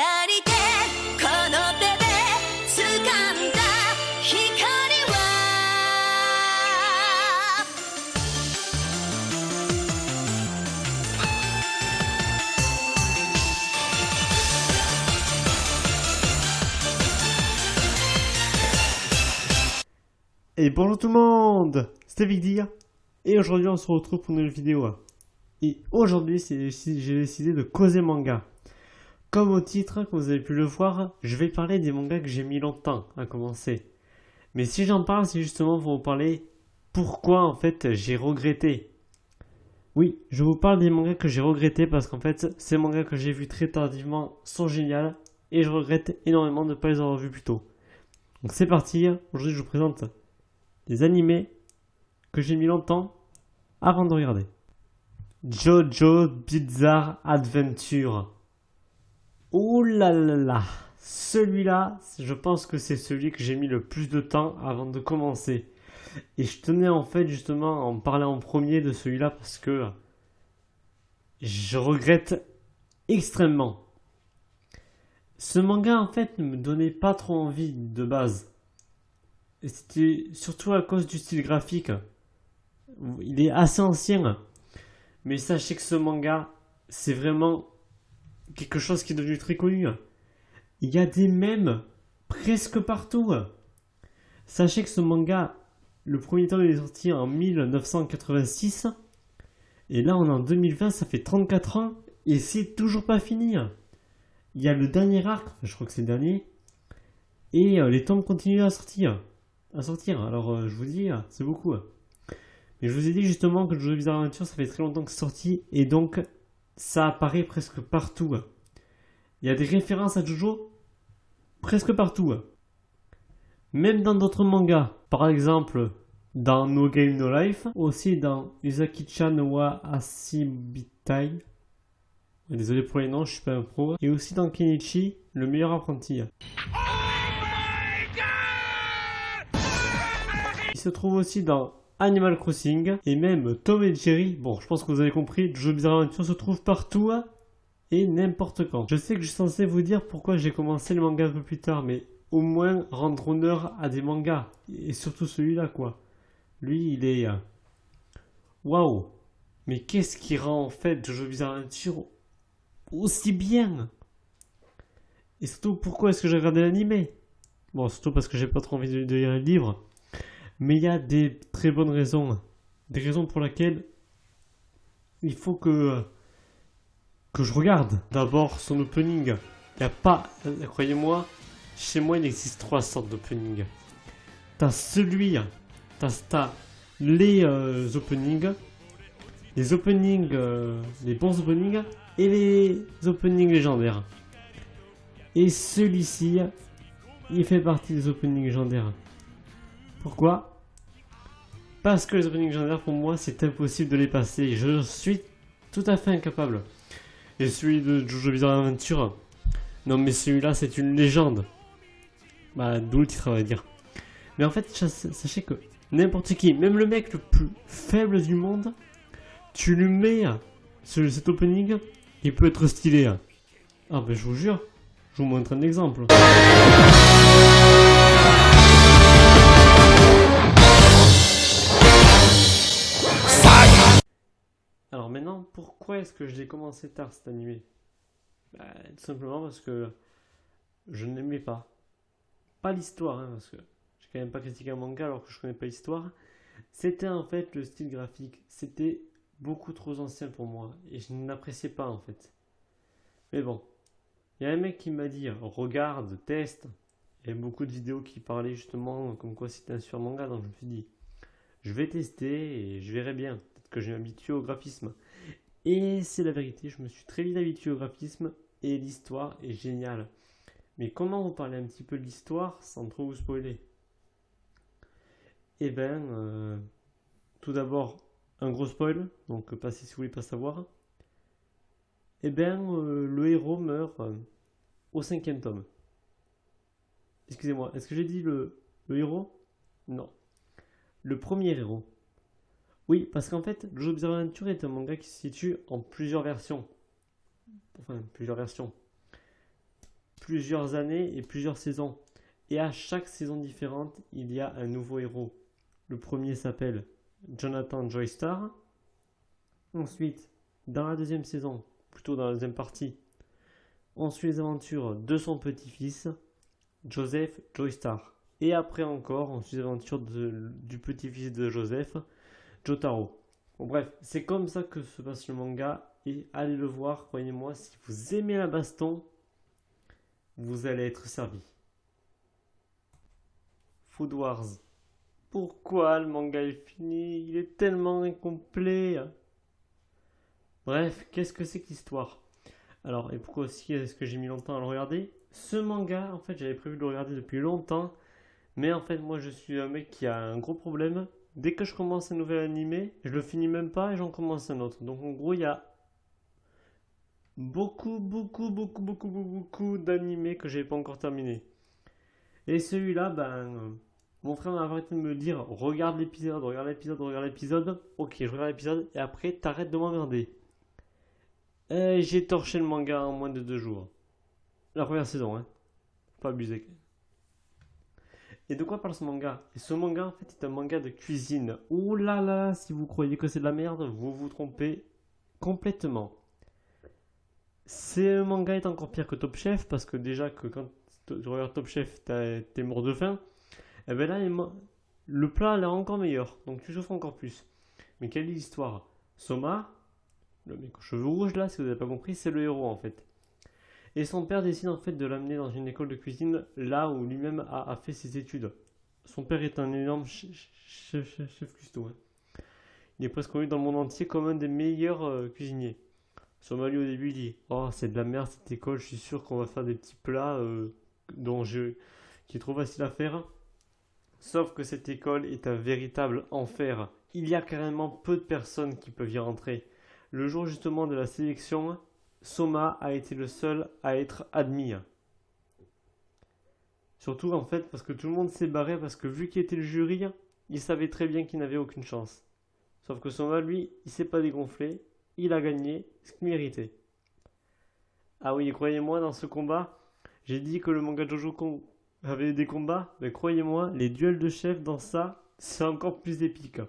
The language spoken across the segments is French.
ありてこの手で掴んだ光はEt bonjour tout le monde, c'était Vicdir, et aujourd'hui on se retrouve pour une nouvelle vidéo. Et aujourd'hui j'ai décidé de causer manga. Comme au titre, comme vous avez pu le voir, je vais parler des mangas que j'ai mis longtemps à commencer. Mais si j'en parle, c'est justement pour vous parler pourquoi en fait j'ai regretté. Oui, je vous parle des mangas que j'ai regrettés parce qu'en fait ces mangas que j'ai vus très tardivement sont géniaux et je regrette énormément de ne pas les avoir vus plus tôt. Donc c'est parti, aujourd'hui je vous présente des animés que j'ai mis longtemps avant de regarder. Jojo Bizarre Adventure. Ouh là là là, celui-là, je pense que c'est celui que j'ai mis le plus de temps avant de commencer. Et je tenais en fait justement à en parler en premier de celui-là parce que je regrette extrêmement. Ce manga en fait ne me donnait pas trop envie de base. Et c'était surtout à cause du style graphique. Il est assez ancien. Mais sachez que ce manga, c'est vraiment quelque chose qui est devenu très connu. Il y a des mèmes presque partout. Sachez que ce manga, le premier tome il est sorti en 1986. Et là on est en 2020, ça fait 34 ans. Et c'est toujours pas fini. Il y a le dernier arc, je crois que c'est le dernier. Et les tomes continuent à sortir. Alors je vous dis, c'est beaucoup. Mais je vous ai dit justement que Jojo Bizarre Adventure, ça fait très longtemps que c'est sorti, et donc ça apparaît presque partout. Il y a des références à Jojo presque partout. Même dans d'autres mangas, par exemple dans No Game No Life, aussi dans Uzaki-chan wa Asibitai. Désolé pour les noms, je suis pas un pro. Et aussi dans Kenichi, le meilleur apprenti. Il se trouve aussi dans Animal Crossing et même Tom et Jerry. Bon, je pense que vous avez compris, Jojo Bizarre Adventure se trouve partout et n'importe quand. Je sais que je suis censé vous dire pourquoi j'ai commencé le manga un peu plus tard, mais au moins rendre honneur à des mangas. Et surtout celui-là, quoi. Lui, il est... Waouh! Mais qu'est-ce qui rend en fait Jojo Bizarre Adventure aussi bien? Et surtout, pourquoi est-ce que j'ai regardé l'animé? Bon, surtout parce que j'ai pas trop envie de lire le livre. Mais il y a des très bonnes raisons. Des raisons pour lesquelles il faut que je regarde. D'abord, son opening. Il n'y a pas... Croyez-moi, chez moi, il existe 3 sortes d'opening. T'as celui... T'as les openings. Les openings... les bons openings. Et les openings légendaires. Et celui-ci, il fait partie des openings légendaires. Pourquoi? Parce que les openings légendaires, pour moi, c'est impossible de les passer. Je suis tout à fait incapable. Et celui de Jojo Bizarre Adventure, non mais celui-là, c'est une légende. Bah, d'où le titre, on va dire. Mais en fait, sachez que n'importe qui, même le mec le plus faible du monde, tu lui mets cet opening, il peut être stylé. Ah ben, je vous jure, je vous montre un exemple. Alors maintenant, pourquoi est-ce que je l'ai commencé tard cet animé? Bah, tout simplement parce que je n'aimais pas. Pas l'histoire, hein, parce que j'ai quand même pas critiqué un manga alors que je connais pas l'histoire. C'était en fait le style graphique. C'était beaucoup trop ancien pour moi et je n'appréciais pas en fait. Mais bon, il y a un mec qui m'a dit regarde, teste. Il y a beaucoup de vidéos qui parlaient justement comme quoi c'était un super manga, donc je me suis dit je vais tester et je verrai bien. Que je m'habitue au graphisme. Et c'est la vérité, je me suis très vite habitué au graphisme et l'histoire est géniale. Mais comment vous parler un petit peu de l'histoire sans trop vous spoiler? Eh ben, tout d'abord, un gros spoil, donc passez si vous voulez pas savoir. Eh ben, le héros meurt au 5e tome. Excusez-moi, est-ce que j'ai dit le héros? Non. Le premier héros. Oui, parce qu'en fait, Jojo Bizarre Adventure est un manga qui se situe en plusieurs versions. Enfin, plusieurs versions. plusieurs années et plusieurs saisons. Et à chaque saison différente, il y a un nouveau héros. Le premier s'appelle Jonathan Joestar. Ensuite, dans la deuxième saison, plutôt dans la deuxième partie, on suit les aventures de son petit-fils, Joseph Joestar. Et après encore, on suit les aventures du petit-fils de Joseph, Jotaro. Bon, bref, c'est comme ça que se passe le manga. Et allez le voir, croyez-moi, si vous aimez la baston, vous allez être servi. Food Wars. Pourquoi le manga est fini? Il est tellement incomplet. Bref, qu'est-ce que c'est que l'histoire? Alors, et pourquoi aussi est-ce que j'ai mis longtemps à le regarder? Ce manga, en fait, j'avais prévu de le regarder depuis longtemps. Mais en fait, moi, je suis un mec qui a un gros problème. Dès que je commence un nouvel animé, je le finis même pas et j'en commence un autre. Donc, en gros, il y a beaucoup d'animés que j'ai pas encore terminé. Et celui-là, mon frère m'a arrêté de me dire regarde l'épisode, regarde l'épisode, regarde l'épisode. Ok, je regarde l'épisode et après t'arrêtes de m'emmerder. Et j'ai torché le manga en moins de 2 jours. La première saison, hein. Pas abuser. Et de quoi parle ce manga? Et ce manga, en fait, est un manga de cuisine. Ouh là là, si vous croyez que c'est de la merde, vous vous trompez complètement. Ce manga est encore pire que Top Chef parce que déjà que quand tu regardes Top Chef, t'es mort de faim. Et ben là, le plat a l'air encore meilleur, donc tu souffres encore plus. Mais quelle est l'histoire? Soma, le mec aux cheveux rouges là, si vous n'avez pas compris, c'est le héros en fait. Et son père décide en fait de l'amener dans une école de cuisine là où lui-même a fait ses études. Son père est un énorme chef cuistot. Hein. Il est presque connu dans le monde entier comme un des meilleurs cuisiniers. Soma lui au début il dit oh c'est de la merde cette école, je suis sûr qu'on va faire des petits plats qui est trop facile à faire. Sauf que cette école est un véritable enfer. Il y a carrément peu de personnes qui peuvent y rentrer. Le jour justement de la sélection, Soma a été le seul à être admis. Surtout en fait parce que tout le monde s'est barré parce que vu qu'il était le jury, il savait très bien qu'il n'avait aucune chance. Sauf que Soma lui, il s'est pas dégonflé, il a gagné ce qu'il méritait. Ah oui, croyez-moi, dans ce combat, j'ai dit que le manga Jojo avait des combats, mais croyez-moi, les duels de chefs dans ça, c'est encore plus épique.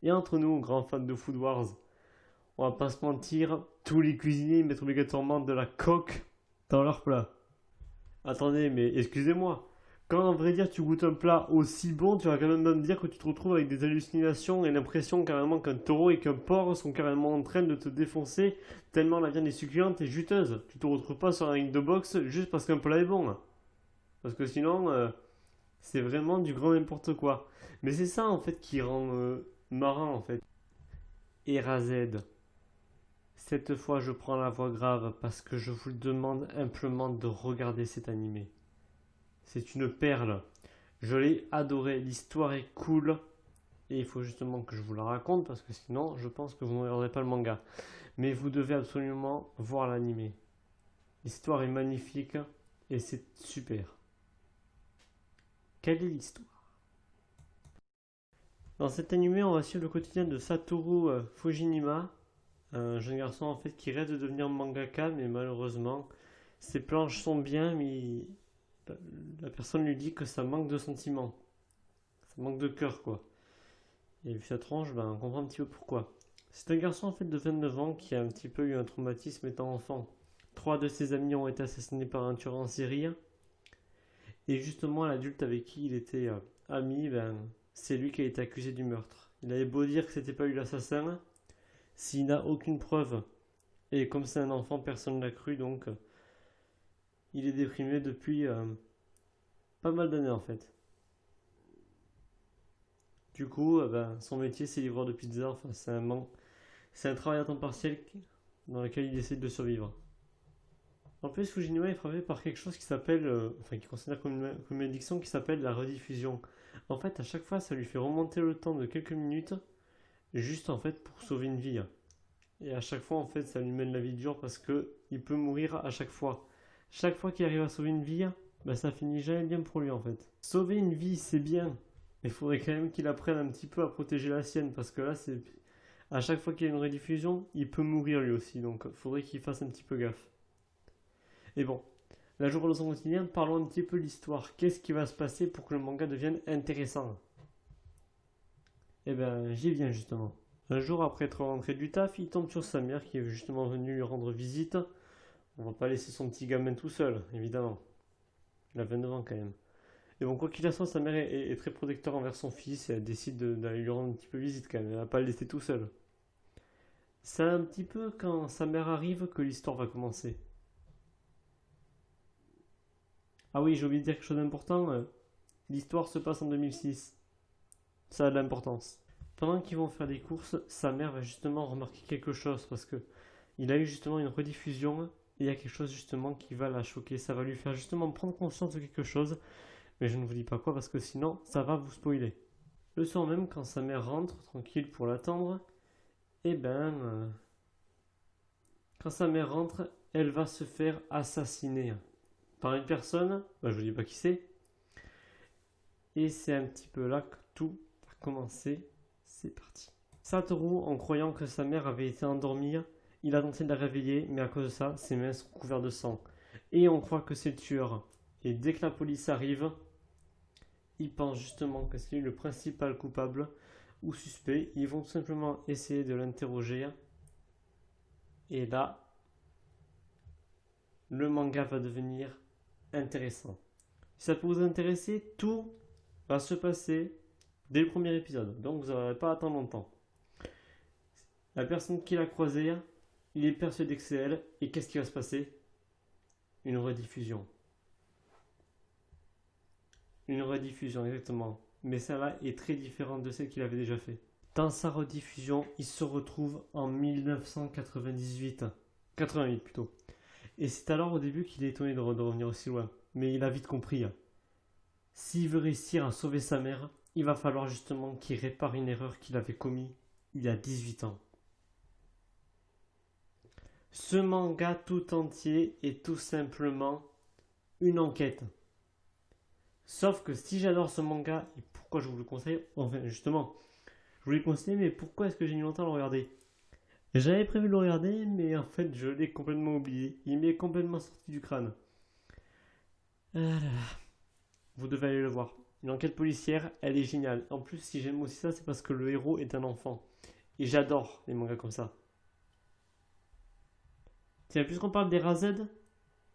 Et entre nous, grands fans de Food Wars, on va pas se mentir, tous les cuisiniers mettent obligatoirement de la coque dans leur plat. Attendez, mais excusez-moi, quand en vrai dire tu goûtes un plat aussi bon, tu vas quand même me dire que tu te retrouves avec des hallucinations et l'impression carrément qu'un taureau et qu'un porc sont carrément en train de te défoncer tellement la viande est succulente et juteuse. Tu te retrouves pas sur un ring de boxe juste parce qu'un plat est bon. Parce que sinon, c'est vraiment du grand n'importe quoi. Mais c'est ça en fait qui rend marrant en fait. Erazed. Cette fois, je prends la voix grave parce que je vous demande simplement de regarder cet animé. C'est une perle. Je l'ai adoré. L'histoire est cool. Et il faut justement que je vous la raconte parce que sinon, je pense que vous ne regarderez pas le manga. Mais vous devez absolument voir l'animé. L'histoire est magnifique et c'est super. Quelle est l'histoire? Dans cet animé, on va suivre le quotidien de Satoru Fujinima, un jeune garçon en fait qui rêve de devenir mangaka, mais malheureusement, ses planches sont bien, mais la personne lui dit que ça manque de sentiments, ça manque de cœur quoi. Et vu sa tronche, on comprend un petit peu pourquoi. C'est un garçon en fait de 29 ans qui a un petit peu eu un traumatisme étant enfant. 3 de ses amis ont été assassinés par un tueur en série. Et justement, l'adulte avec qui il était ami, c'est lui qui a été accusé du meurtre. Il avait beau dire que c'était pas lui l'assassin, s'il n'a aucune preuve. Et comme c'est un enfant, personne ne l'a cru, donc il est déprimé depuis pas mal d'années en fait. Du coup, son métier c'est livreur de pizza, enfin c'est un travail à temps partiel dans lequel il essaie de survivre. En plus, Fujinuma est frappé par quelque chose qui s'appelle, qui considère comme une addiction qui s'appelle la rediffusion. En fait, à chaque fois, ça lui fait remonter le temps de quelques minutes, juste en fait pour sauver une vie. Et à chaque fois, en fait, ça lui mène la vie dure parce que il peut mourir à chaque fois. Chaque fois qu'il arrive à sauver une vie, ça finit jamais bien pour lui en fait. Sauver une vie, c'est bien, mais il faudrait quand même qu'il apprenne un petit peu à protéger la sienne parce que là, c'est à chaque fois qu'il y a une rediffusion, il peut mourir lui aussi, donc il faudrait qu'il fasse un petit peu gaffe. Et bon, La journée leçon quotidienne, parlons un petit peu de l'histoire. Qu'est-ce qui va se passer pour que le manga devienne intéressant? Eh ben, j'y viens justement. Un jour après être rentré du taf, il tombe sur sa mère qui est justement venue lui rendre visite. On va pas laisser son petit gamin tout seul, évidemment. Il a 29 ans quand même. Et bon, quoi qu'il en soit, sa mère est très protecteur envers son fils et elle décide d'aller lui rendre un petit peu visite quand même. Elle va pas le laisser tout seul. C'est un petit peu quand sa mère arrive que l'histoire va commencer. Ah oui, j'ai oublié de dire quelque chose d'important. L'histoire se passe en 2006. Ça a de l'importance. Pendant qu'ils vont faire des courses, sa mère va justement remarquer quelque chose parce que il a eu justement une rediffusion et il y a quelque chose justement qui va la choquer. Ça va lui faire justement prendre conscience de quelque chose, mais je ne vous dis pas quoi parce que sinon ça va vous spoiler. Le soir même, quand sa mère rentre tranquille pour l'attendre, eh ben, quand sa mère rentre, elle va se faire assassiner par une personne, je vous dis pas qui c'est, et c'est un petit peu là que tout va commencer. C'est parti. Satoru, en croyant que sa mère avait été endormie, il a tenté de la réveiller, mais à cause de ça, ses mains sont couvertes de sang. Et on croit que c'est le tueur. Et dès que la police arrive, ils pensent justement que c'est lui le principal coupable ou suspect. Ils vont tout simplement essayer de l'interroger. Et là, le manga va devenir intéressant. Si ça peut vous intéresser, tout va se passer dès le premier épisode. Donc vous n'aurez pas à attendre longtemps. La personne qui l'a croisée, il est persuadé que c'est elle. Et qu'est-ce qui va se passer? Une rediffusion. Une rediffusion, exactement. Mais celle-là est très différente de celle qu'il avait déjà fait. Dans sa rediffusion, il se retrouve en 1998. 88 plutôt. Et c'est alors au début qu'il est étonné de revenir aussi loin. Mais il a vite compris. S'il veut réussir à sauver sa mère, il va falloir justement qu'il répare une erreur qu'il avait commise il y a 18 ans. Ce manga tout entier est tout simplement une enquête. Sauf que si j'adore ce manga, et pourquoi je vous le conseille, enfin justement, je vous l'ai conseillé, mais pourquoi est-ce que j'ai mis longtemps à le regarder? J'avais prévu de le regarder, mais en fait je l'ai complètement oublié. Il m'est complètement sorti du crâne. Ah là là. Vous devez aller le voir. Une enquête policière, elle est géniale. En plus, si j'aime aussi ça, c'est parce que le héros est un enfant. Et j'adore les mangas comme ça. Tiens, puisqu'on parle des RAZ,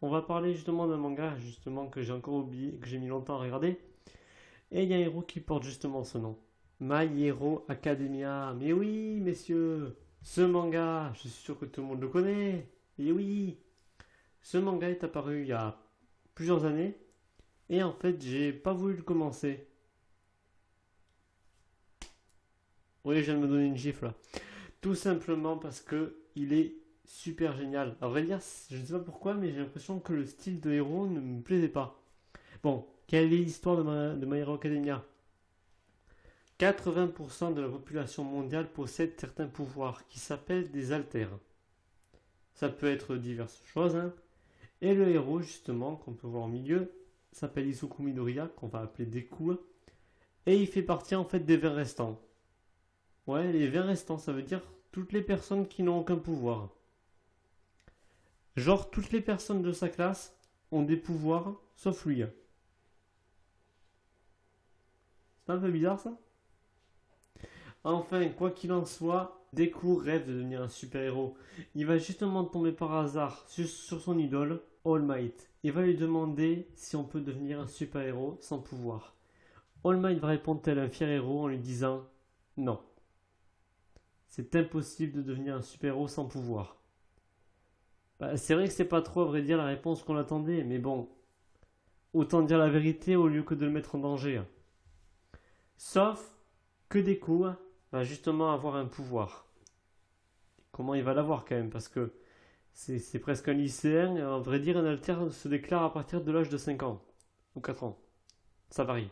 on va parler justement d'un manga justement que j'ai encore oublié, que j'ai mis longtemps à regarder. Et il y a un héros qui porte justement ce nom. My Hero Academia. Mais oui, messieurs, ce manga, je suis sûr que tout le monde le connaît. Et oui, ce manga est apparu il y a plusieurs années. Et en fait, j'ai pas voulu le commencer. Oui, je viens de me donner une gifle là. Tout simplement parce que il est super génial. À vrai dire, je ne sais pas pourquoi, mais j'ai l'impression que le style de héros ne me plaisait pas. Bon, quelle est l'histoire de My Hero Academia? 80% de la population mondiale possède certains pouvoirs qui s'appellent des alters. Ça peut être diverses choses, hein. Et le héros, justement, qu'on peut voir au milieu, s'appelle Izuku Midoriya, qu'on va appeler Deku. Et il fait partie en fait des 20 restants. Ouais, les 20 restants, ça veut dire toutes les personnes qui n'ont aucun pouvoir. Genre, toutes les personnes de sa classe ont des pouvoirs, sauf lui. C'est un peu bizarre ça? Enfin, quoi qu'il en soit, Deku rêve de devenir un super-héros. Il va justement tomber par hasard sur son idole, All Might. Il va lui demander si on peut devenir un super-héros sans pouvoir. All Might va répondre tel un fier héros en lui disant non. C'est impossible de devenir un super-héros sans pouvoir. C'est vrai que c'est pas trop, à vrai dire, la réponse qu'on attendait, mais bon, autant dire la vérité au lieu que de le mettre en danger. Sauf que Deku va justement avoir un pouvoir. Comment il va l'avoir quand même? Parce que c'est presque un lycéen, et à vrai dire, un alter se déclare à partir de l'âge de 5 ans, ou 4 ans. Ça varie.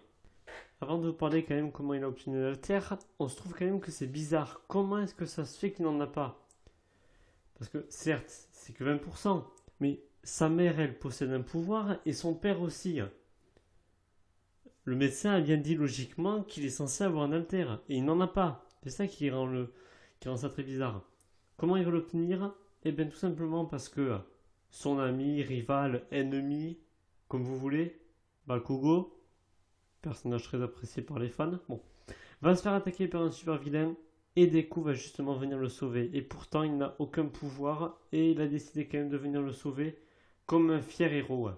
Avant de vous parler quand même comment il a obtenu l'alter, on se trouve quand même que c'est bizarre. Comment est-ce que ça se fait qu'il n'en a pas? Parce que certes, c'est que 20%, mais sa mère, elle, possède un pouvoir et son père aussi. Le médecin a bien dit logiquement qu'il est censé avoir un alter et il n'en a pas. C'est ça qui rend ça très bizarre. Comment il va l'obtenir? Eh bien tout simplement parce que son ami, rival, ennemi, comme vous voulez, Bakugo, personnage très apprécié par les fans, bon, va se faire attaquer par un super vilain et Deku va justement venir le sauver. Et pourtant, il n'a aucun pouvoir et il a décidé quand même de venir le sauver comme un fier héros.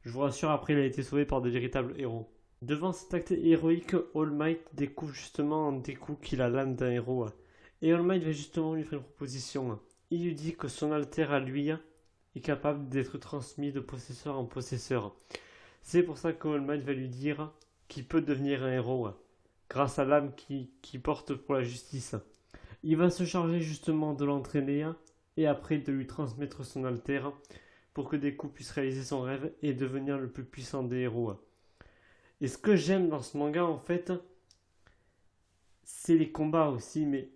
Je vous rassure, après, il a été sauvé par de véritables héros. Devant cet acte héroïque, All Might découvre justement en Deku qu'il a l'âme d'un héros. Et All Might va justement lui faire une proposition. Il lui dit que son alter à lui est capable d'être transmis de possesseur en possesseur. C'est pour ça que All Might va lui dire qu'il peut devenir un héros grâce à l'âme qui porte pour la justice. Il va se charger justement de l'entraîner et après de lui transmettre son alter pour que Deku puisse réaliser son rêve et devenir le plus puissant des héros. Et ce que j'aime dans ce manga en fait, c'est les combats aussi, mais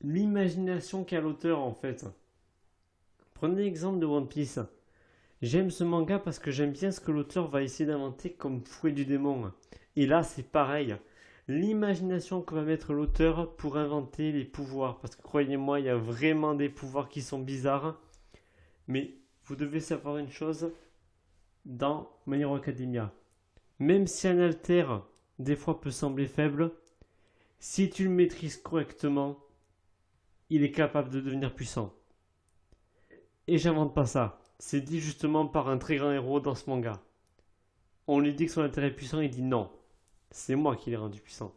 l'imagination qu'a l'auteur en fait. Prenez l'exemple de One Piece. J'aime ce manga parce que j'aime bien ce que l'auteur va essayer d'inventer comme fouet du démon. Et là c'est pareil. L'imagination que va mettre l'auteur pour inventer les pouvoirs. Parce que croyez-moi, il y a vraiment des pouvoirs qui sont bizarres. Mais vous devez savoir une chose dans My Hero Academia. Même si un alter, des fois, peut sembler faible, si tu le maîtrises correctement, il est capable de devenir puissant. Et j'invente pas ça. C'est dit justement par un très grand héros dans ce manga. On lui dit que son alter est puissant, il dit non. C'est moi qui l'ai rendu puissant.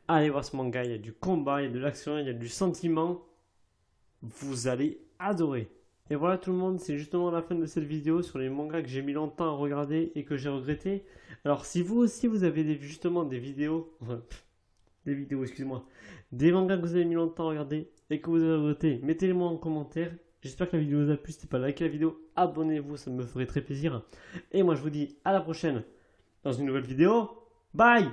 Allez voir ce manga, il y a du combat, il y a de l'action, il y a du sentiment. Vous allez adorer. Et voilà tout le monde, c'est justement la fin de cette vidéo sur les mangas que j'ai mis longtemps à regarder et que j'ai regretté. Alors si vous aussi vous avez justement des vidéos, des mangas que vous avez mis longtemps à regarder et que vous avez regretté, mettez-les moi en commentaire. J'espère que la vidéo vous a plu, si pas liker la vidéo, abonnez-vous, ça me ferait très plaisir. Et moi je vous dis à la prochaine dans une nouvelle vidéo. Bye!